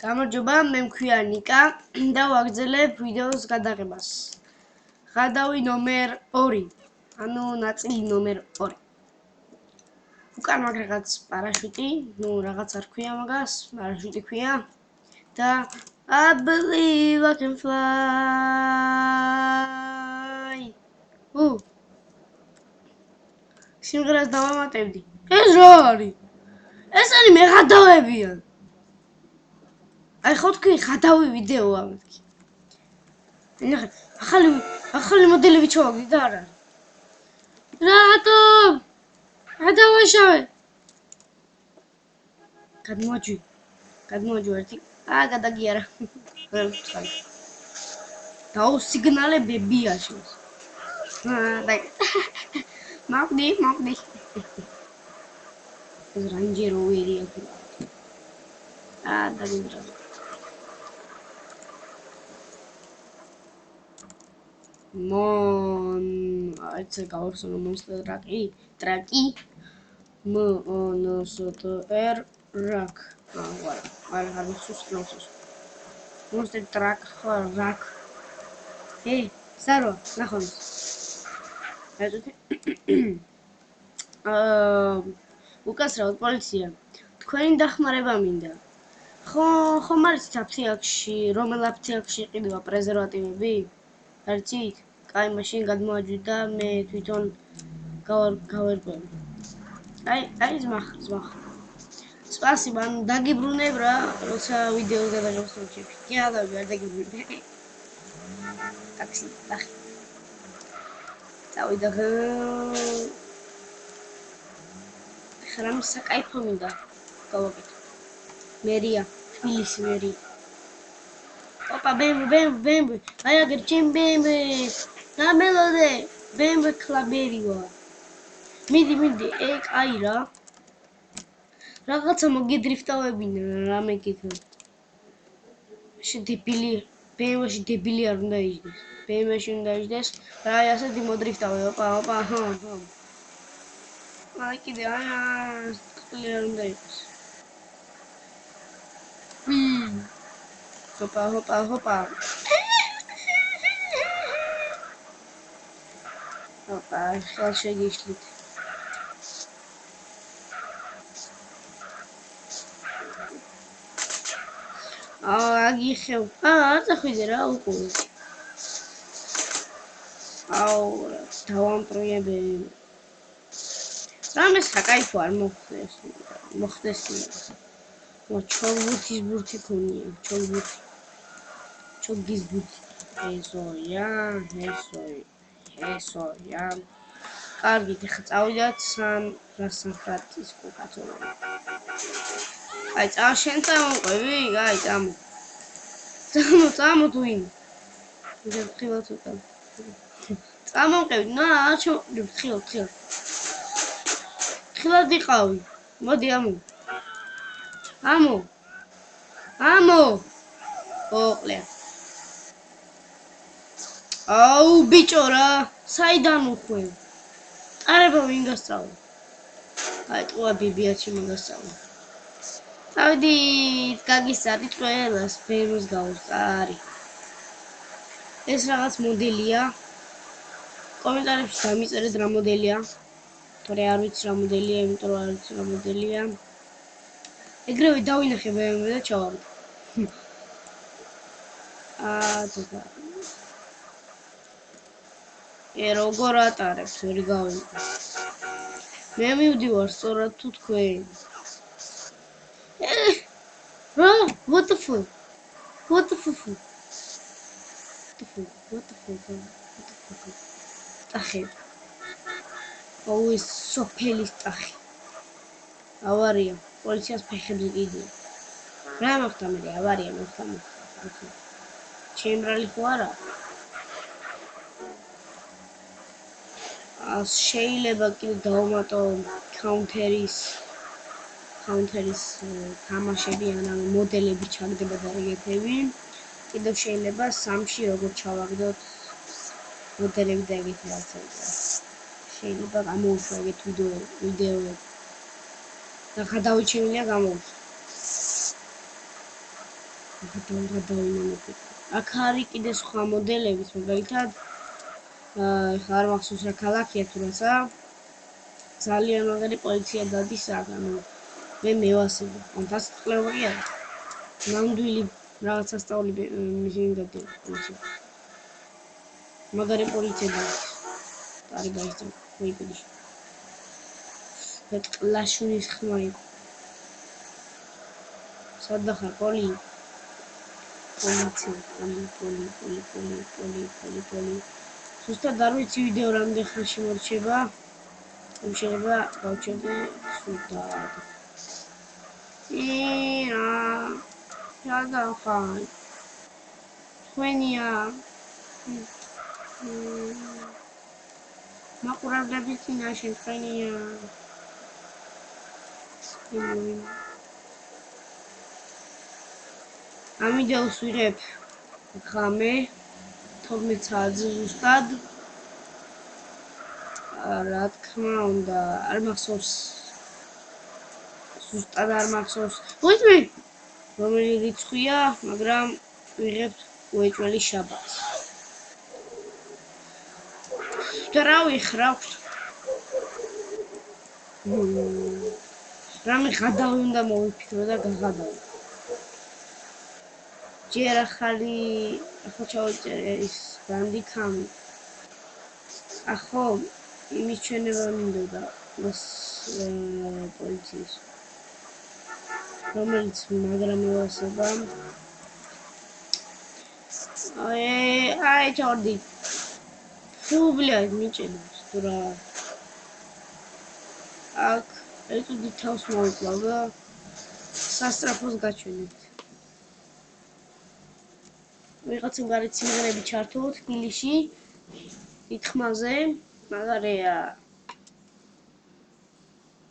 გამარჯობა, მე მქვია ნიკა და ვაგრძელებ ვიდეოს გადაღებას. გადავი ნომერ 2, ანუ ნაწილი ნომერ 2. უკან მაგ რაღაც პარაშუტი, რაღაც არ ქვია მაგას, პარაშუტი ქვია და I believe I can fly. სიმღერას დავამატებდი. ეს რა არის? ეს არის მეღადავებიან. აი ხო თქვი ხადავი ვიდეო ამეთქი. ახალი მოდელები ჩავაგდი და არა. რატომ? გადავაშავე. გადმოაჯვი ერთი. გადაგიარა. ვერ ვწყალი. დაუსიგნალებებია შენს. მოგდი. ეს რანჯერ როვერია. დაგინდრა. It's a monster traki. Monster rak. Monster truck rak. Hey, Saro, nahons. უკასრავად პოლიცია. თქვენი დახმარება მინდა. ხომ არის აფთიაქში, რომელ აფთიაქში ყიდვა პრეზერვატივები? არცით? კაი, მაშინ გადმოაჯვი და მე თვითონ გავერკვევი. აი ზმახ. სპასიბა, ანუ დაგიბრუნებ რა, როცა ვიდეოს გადაღებას ვუჩვენებ. კი, არ დაგიბრუნებ. ტაქსი, ნახე. წავიდა. ხრამ საკაიფო მინდა. გავაკეთე. მერია, თბილისი მერია. Opa, bembe. Ai, agircim bembe. Na melode, bembe klaberiwa. Midi, ek aira. Რაღაცა მოგიდრიფტავებინა, რა მეკითხა. ბემბეში დებილი არ უნდა იჯდეს. ბემბეში უნდა იჯდეს. რა ასეთი მოდრიფტავე, opa. აი კიდე სკლი არ უნდა იყოს. Hopa. Hopa, ხელ შეგიშლით. აგიხევ. არ წახვიდე რა უკვე. დავამტრიებე. რამე საკაიფო არ მოხდეს. ჩოგბურთის ბურთი ქონია, ჩოგის ბურთი. ესოია. კარგით, ახლა წავიდათ სამხატის კაცობრიობა. აი, შენ წამოყვევი? აი, წამო თუ ვინ? მე ხილოთ უკან. წამოვყევი, არ შემოყვები, ხილოთ. ხილად იყავი. მოდი, ამო. ოყლე. ბიჭო რა, საიდან უხვევ? წარება ვინ გასწავლა? აი, ტყუა ბიბიაჩი მოგასწავლა. წავიდით, გაგისწარით ყველას, ბეროს გავუსწარი. ეს რაღაც მოდელია. კომენტარებში დამიწერეთ რა მოდელია. თორე არ ვიცი რა მოდელია, იმიტომ რომ არ ვიცი რა მოდელია. ეგრევე დავინახე BMW და ჩავარდა. ცოტა. როგორ ატარებს, ვერ გავიგე. მე მივდივარ სწორად თუ თქვენ. What the fuck? ტახი. ის სოფელის ტახი. ავარია. პოლიციას ფეხებზე კიდია. რა მოხდა მე? ავარია მოხდა. ჩემბრალი ხო არა? შეიძლება კიდე დავამატო კაუნტერის თამაშები ან მოდელები ჩაგდება და ეგეთები. კიდევ შეიძლება 3-ში როგორ ჩავაგდოთ მოდელები და ეგეთი რაღაცები. შეიძლება გამოვუშვა ეგეთ ვიდეოები. და გადავიჩენია გამოვუშვა. გადავინამები. აქ არის კიდე სხვა მოდელებიც, მაგალითად ხა არ მახსოვს რა ქალაქია თუ რაცა. ძალიან მაგარი პოლიცია დადის აქ, ანუ მე მევასები. ამას წლები კი არა. ნამდვილი რაღაცა სწავლი მისინ გადადის პოლიცია. მაგარი პოლიცია დადის. არის გაიწო, ვიպედი. და კლაშუნის ხმა იყო. სადა ხარ პოლი? პოლიცია, პოლი. ზუსტად არ ვიცი ვიდეო რამდენ ხანში მორჩება. შეიძლება გავჩერდე სულთან. რა ხარ? თქვენია. მაყურებლების წინაშე თქვენია. ამ ვიდეოს ვიღებ ღამე 12 საათზე ზუსტად. რა თქმა უნდა, არ მახსოვს ზუსტად არ მახსოვს. მოიწმე რომელი რიცხვია, მაგრამ ვიღებთ უეჭველი შაბათს. და რა ვიხრავთ? რამე გადავი უნდა მოვიფიქრო და გაღადავ. ჯერ ახალი ახლა ჩავიწერე ის ბანდიკამი. ახო იმის ჩვენება მინდოდა მას პოლიციის რომელიც მაგრამ ევასება აი ჩავდი фу блядь მიჭედავს თუ რა აქ ეტუდი თავს მოვიკლავ და სასტრაფოს გაჩვენეთ ვიღაცამ გარეთ სიმღერები ჩართო თბილისში ითხმაზე მაგარია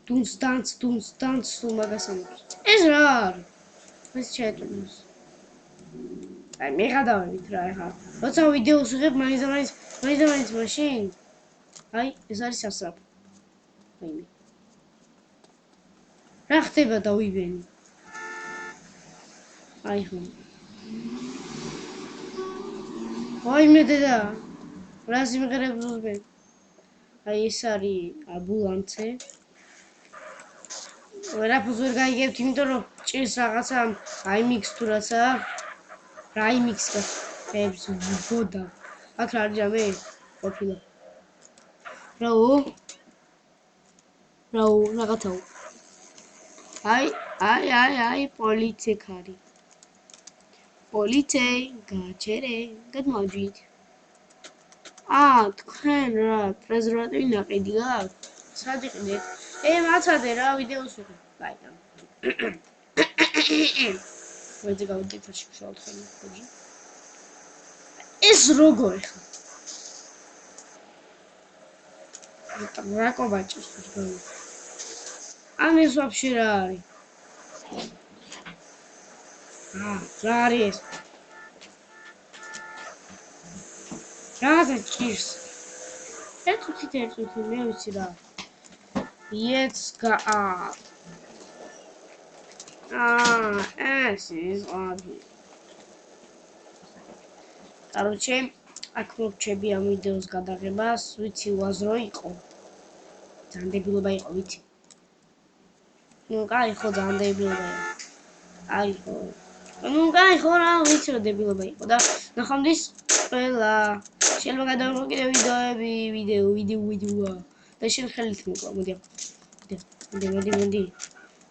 დუნს დანს სულ მაგას ამბობს ეს რა არის ეს შეეტყვის აი მე გადავებით რა ეხა როცა ვიდეოს ვიღებ მაინც მაშინ აი ეს არის სასწრაფო აი მე რა ხდება და ვიბენი აი ხო აი მე დედა რა სიმღერებს უზბენ აი ეს არის ამბულანსე ვერაფერს ვერ გაიგებთ იმიტომ რომ ჭირს რაღაცა აიმიქს თუ რაცა რაიმიქს გაფებს ვუგოდა აქ რა ჯამე ყოფილა რაო რაღაცაო აი პოლიცია პოლიცეი გაჩერე გადმოვიდით თქვენ რა პრეზერვატივი ნაყიდი გაქვთ სად იყიდეთ მაცადე რა ვიდეოს ვიღებ კაი ვეძე გავიდეთ შევშალოთ ხოლმე ხოჯი ეს როგორ ხა რა კობაჭის ხოჯი ეს ვაფშე რა არის რა არის ეს რა ჭირს ერთუთი მე ვიცი რა Jetzt geab. Es ist ordentlich. Короче, აქ მოვჩები ამ ვიდეოს გადაღებას, ვიცი უაზრო იყო. ძალიან დებილობა იყო, ვიცი. კაი ხო, ძალიან დებილობა იყო. აი ხო. კაი ხო რა, ვიცი რომ დებილობა იყო და ნახავდის ყველა. შეიძლება გადავიღო კიდე ვიდეო. და შენ ხელით მოკლა, მოდი.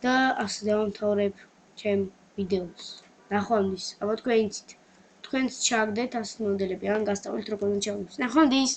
და ასე დავამთავრებ ჩემ ვიდეოს. ნახვამდის, აბა თქვენც ჩაგდეთ ასეთ მოდელები, ან გასწავლით როგორ უნდა ჩავდეთ. ნახვამდის.